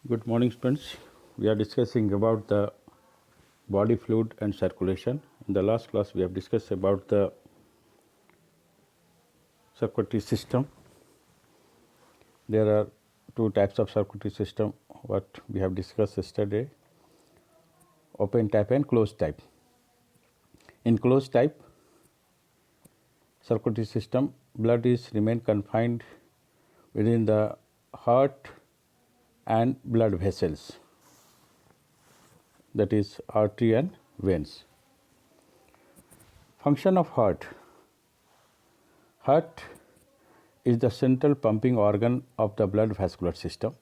Good morning, friends. We are discussing about the body fluid and circulation. In the last class, we have discussed about the circulatory system. There are two types of circulatory system. What we have discussed yesterday: open type and closed type. In closed type circulatory system, blood is remain confined within the heart and blood vessels, that is artery and veins. Function of heart. Heart is the central pumping organ of the blood vascular system.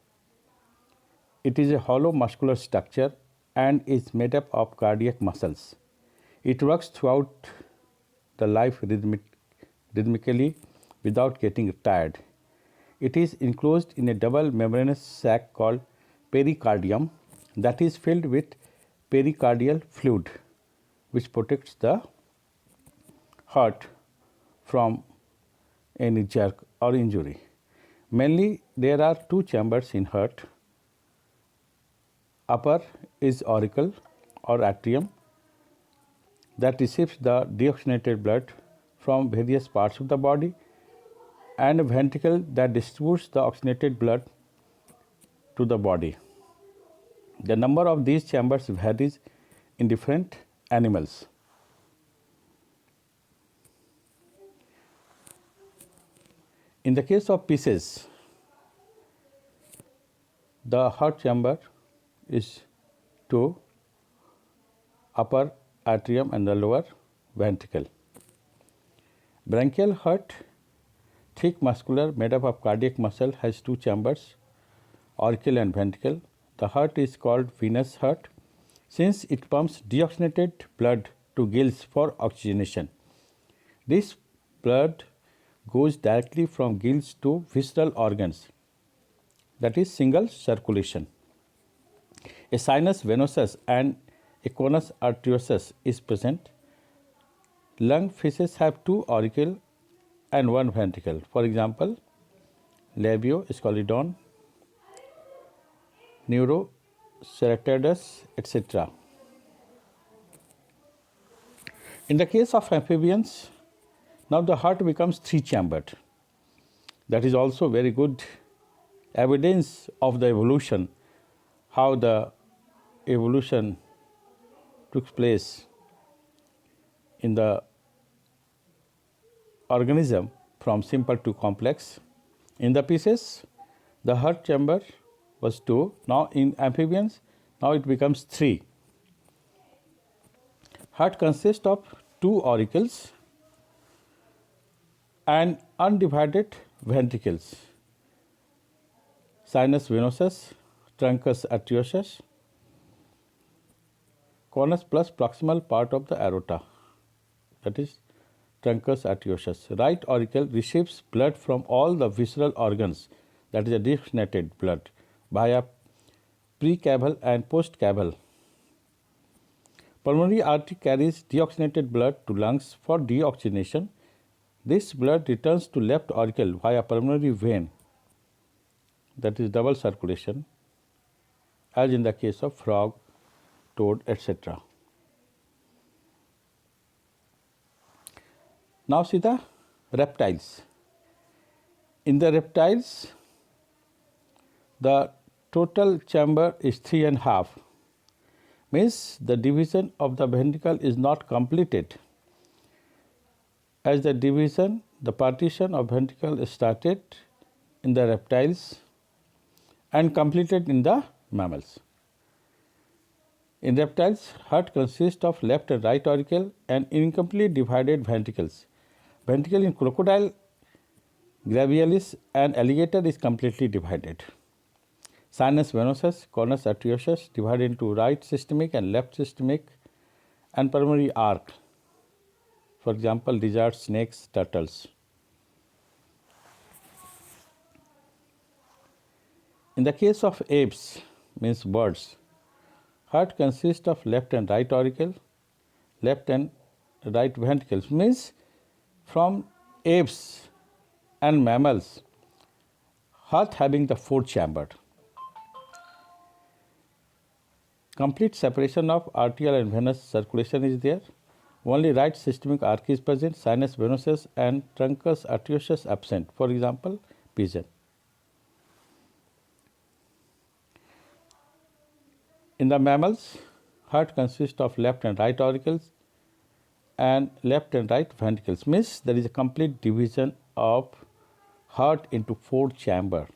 It is a hollow muscular structure and is made up of cardiac muscles. It works throughout the life rhythmically without getting tired. It is enclosed in a double membranous sac called pericardium that is filled with pericardial fluid, which protects the heart from any jerk or injury. Mainly, there are two chambers in heart. Upper is auricle or atrium that receives the deoxygenated blood from various parts of the body, and a ventricle that distributes the oxygenated blood to the body. The number of these chambers varies in different animals. In the case of fishes, the heart chamber is two: upper atrium and the lower ventricle. Branchial heart, thick muscular made up of cardiac muscle, has two chambers, auricle and ventricle. The heart is called venous heart since it pumps deoxygenated blood to gills for oxygenation. This blood goes directly from gills to visceral organs, that is single circulation. A sinus venosus and a conus arteriosus is present. Lung fishes have two auricle and one ventricle. For example, Labio, Scalidon, Neuro, Ceratodus, etc. In the case of amphibians, now the heart becomes three-chambered. That is also very good evidence of the evolution, how the evolution took place in the organism from simple to complex. In the fishes, the heart chamber was two. Now in amphibians, now it becomes three. Heart consists of two auricles and undivided ventricles: sinus venosus, truncus arteriosus, conus plus proximal part of the aorta, that is truncus arteriosus. Right auricle receives blood from all the visceral organs, that is the deoxygenated blood, via precaval and postcaval. Pulmonary artery carries deoxygenated blood to lungs for deoxygenation. This blood returns to left auricle via pulmonary vein, that is double circulation, as in the case of frog, toad, etc. Now see the reptiles. In the reptiles, the total chamber is 3.5, means the division of the ventricle is not completed, as the partition of ventricle started in the reptiles and completed in the mammals. In reptiles, heart consists of left and right auricle and incomplete divided ventricles. Ventricle in crocodile, gravialis and alligator is completely divided. Sinus venosus, conus arteriosus divided into right systemic and left systemic, and pulmonary arc. For example, lizards, snakes, turtles. In the case of apes, means birds, heart consists of left and right auricle, left and right ventricles, means from apes and mammals, heart having the fourth chamber. Complete separation of arterial and venous circulation is there. Only right systemic arc is present, sinus venosus and truncus arteriosus absent. For example, pigeon. In the mammals, heart consists of left and right auricles and left and right ventricles. Means there is a complete division of heart into 4 chambers.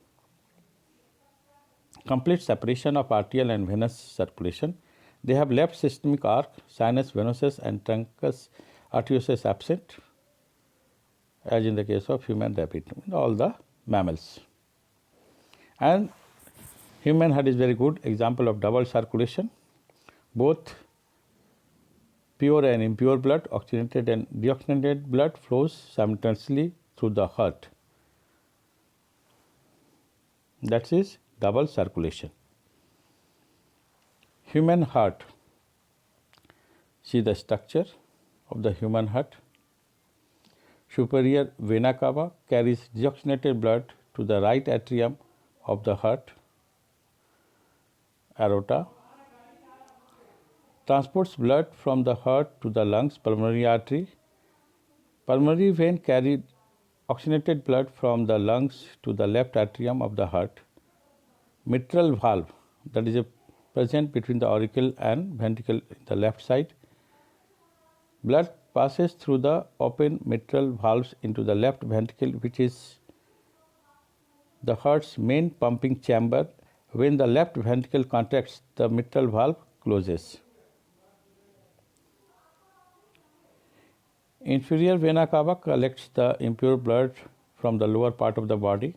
Complete separation of arterial and venous circulation. They have left systemic arc, sinus venosus and truncus arteriosus absent, as in the case of human rabbit, all the mammals. And human heart is very good example of double circulation. Both pure and impure blood, oxygenated and deoxygenated blood flows simultaneously through the heart. That is double circulation. Human heart. See the structure of the human heart. Superior vena cava carries deoxygenated blood to the right atrium of the heart. Aorta transports blood from the heart to the lungs, pulmonary artery. Pulmonary vein carries oxygenated blood from the lungs to the left atrium of the heart. Mitral valve, that is present between the auricle and ventricle in the left side. Blood passes through the open mitral valves into the left ventricle, which is the heart's main pumping chamber. When the left ventricle contracts, the mitral valve closes. Inferior vena cava collects the impure blood from the lower part of the body.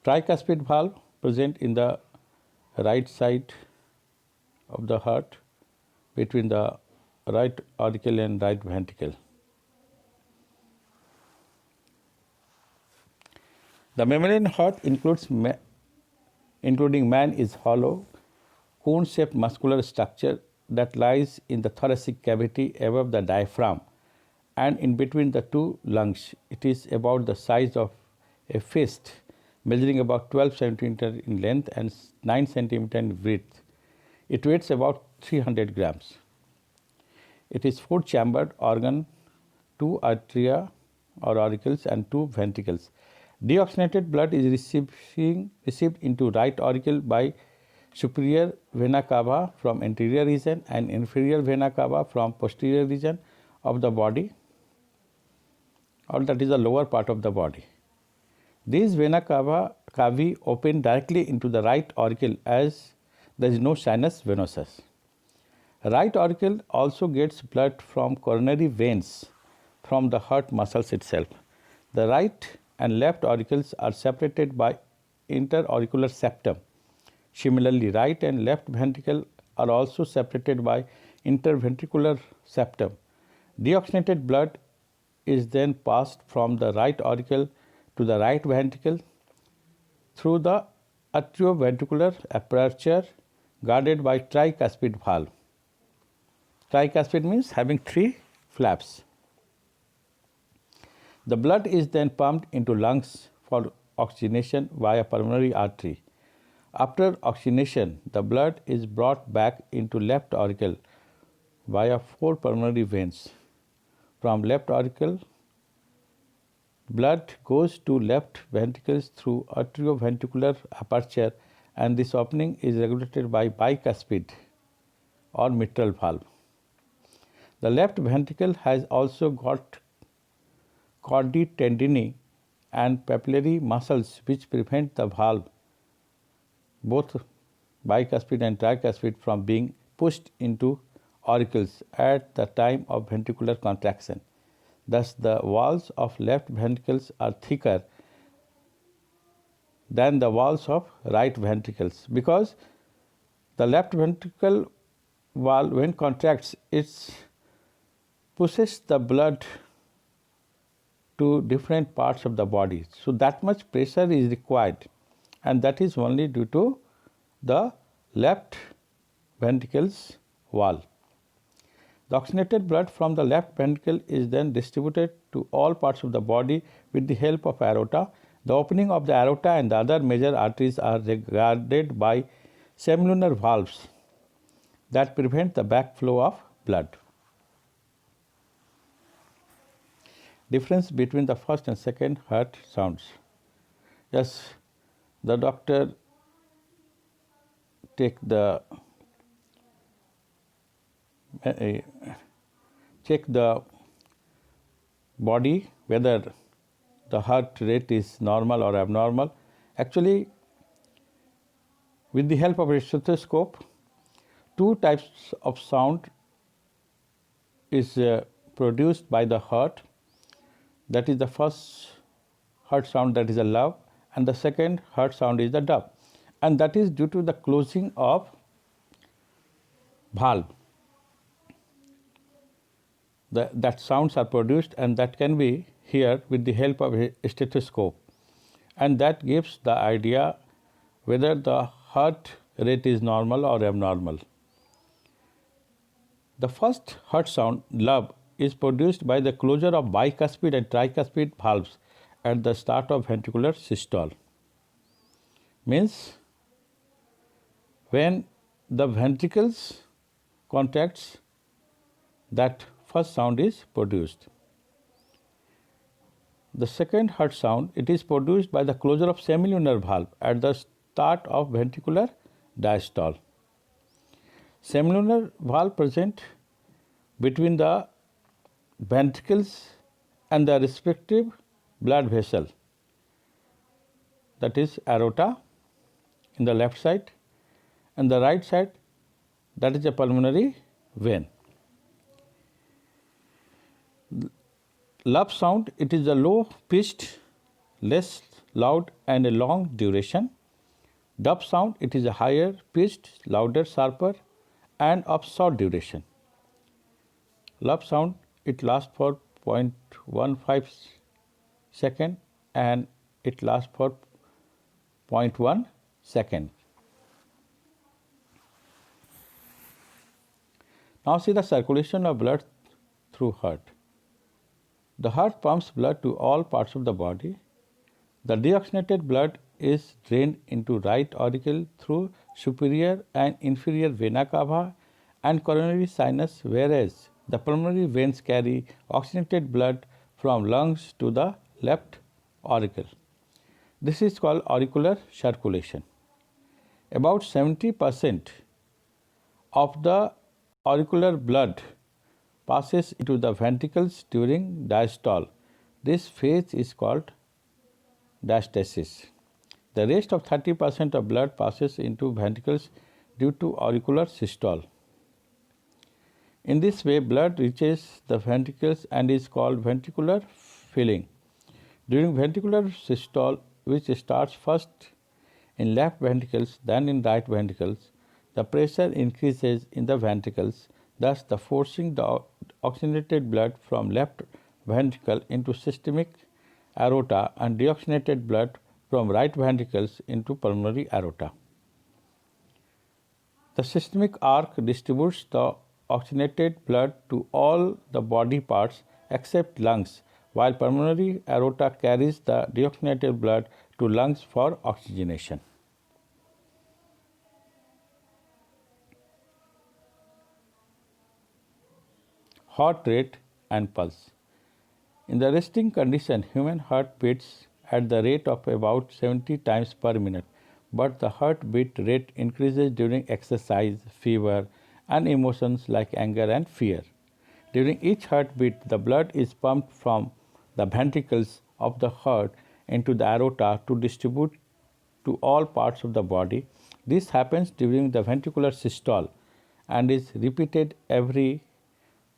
Tricuspid valve present in the right side of the heart between the right auricle and right ventricle. The mammalian heart including man is hollow, cone-shaped muscular structure that lies in the thoracic cavity above the diaphragm and in between the two lungs. It is about the size of a fist, measuring about 12 cm in length and 9 cm in width. It weighs about 300 grams. It is 4-chambered organ, 2 atria or auricles and 2 ventricles. Deoxygenated blood is received into right auricle by superior vena cava from anterior region and inferior vena cava from posterior region of the body, or that is the lower part of the body. These vena cavae open directly into the right auricle as there is no sinus venosus. Right auricle also gets blood from coronary veins from the heart muscles itself. The right and left auricles are separated by interauricular septum. Similarly, right and left ventricle are also separated by interventricular septum. Deoxygenated blood is then passed from the right auricle to the right ventricle through the atrioventricular aperture guarded by tricuspid valve. Tricuspid means having 3 flaps. The blood is then pumped into lungs for oxygenation via pulmonary artery. After oxygenation, the blood is brought back into left auricle via 4 pulmonary veins. From left auricle, blood goes to left ventricles through atrioventricular aperture, and this opening is regulated by bicuspid or mitral valve. The left ventricle has also got chordae tendineae and papillary muscles which prevent the valve, both bicuspid and tricuspid, from being pushed into auricles at the time of ventricular contraction. Thus, the walls of left ventricles are thicker than the walls of right ventricles, because the left ventricle wall, when contracts, it pushes the blood to different parts of the body. So that much pressure is required, and that is only due to the left ventricle's wall. The oxygenated blood from the left ventricle is then distributed to all parts of the body with the help of aorta. The opening of the aorta and the other major arteries are guarded by semilunar valves that prevent the backflow of blood. Difference between the first and second heart sounds. Yes, the doctor check the body whether the heart rate is normal or abnormal. Actually, with the help of a stethoscope, two types of sound is produced by the heart. That is the first heart sound, that is a love, and the second heart sound is the dove, and that is due to the closing of valve. That sounds are produced, and that can be heard with the help of a stethoscope, and that gives the idea whether the heart rate is normal or abnormal. The first heart sound, love, is produced by the closure of bicuspid and tricuspid valves at the start of ventricular systole. Means when the ventricles contracts, that first sound is produced. The second heart sound, it is produced by the closure of semilunar valve at the start of ventricular diastole. Semilunar valve present between the ventricles and the respective blood vessel, that is aorta in the left side, and the right side, that is a pulmonary vein. Love sound, it is a low pitched, less loud and a long duration. Dove sound, it is a higher pitched, louder, sharper and of short duration. Love sound, it lasts for 0.15 second and it lasts for 0.1 second. Now see the circulation of blood through heart. The heart pumps blood to all parts of the body. The deoxygenated blood is drained into right auricle through superior and inferior vena cava and coronary sinus, whereas the pulmonary veins carry oxygenated blood from lungs to the left auricle. This is called auricular circulation. About 70% of the auricular blood passes into the ventricles during diastole. This phase is called diastasis. The rest of 30% of blood passes into ventricles due to auricular systole. In this way, blood reaches the ventricles and is called ventricular filling. During ventricular systole, which starts first in left ventricles, then in right ventricles, the pressure increases in the ventricles, thus the forcing the oxygenated blood from left ventricle into systemic aorta and deoxygenated blood from right ventricles into pulmonary aorta. The systemic arc distributes the oxygenated blood to all the body parts except lungs, while pulmonary aorta carries the deoxygenated blood to lungs for oxygenation. Heart rate and pulse. In the resting condition, human heart beats at the rate of about 70 times per minute, but the heartbeat rate increases during exercise, fever, and emotions like anger and fear. During each heartbeat, the blood is pumped from the ventricles of the heart into the aorta to distribute to all parts of the body. This happens during the ventricular systole and is repeated every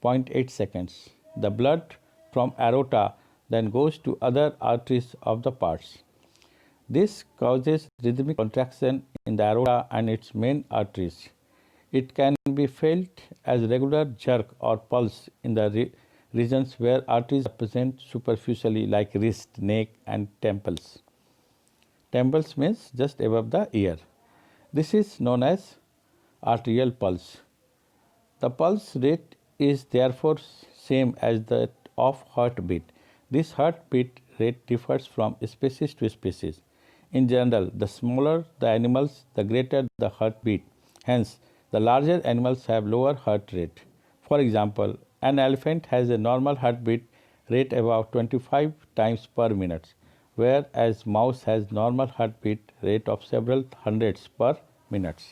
0.8 seconds. The blood from aorta then goes to other arteries of the parts. This causes rhythmic contraction in the aorta and its main arteries. It can be felt as regular jerk or pulse in the regions where arteries are present superficially, like wrist, neck, and temples. Temples means just above the ear. This is known as arterial pulse. The pulse rate is therefore same as that of heartbeat. This heartbeat rate differs from species to species. In general, the smaller the animals, the greater the heartbeat. Hence, the larger animals have lower heart rate. For example, an elephant has a normal heartbeat rate about 25 times per minute, whereas mouse has normal heartbeat rate of several hundreds per minute.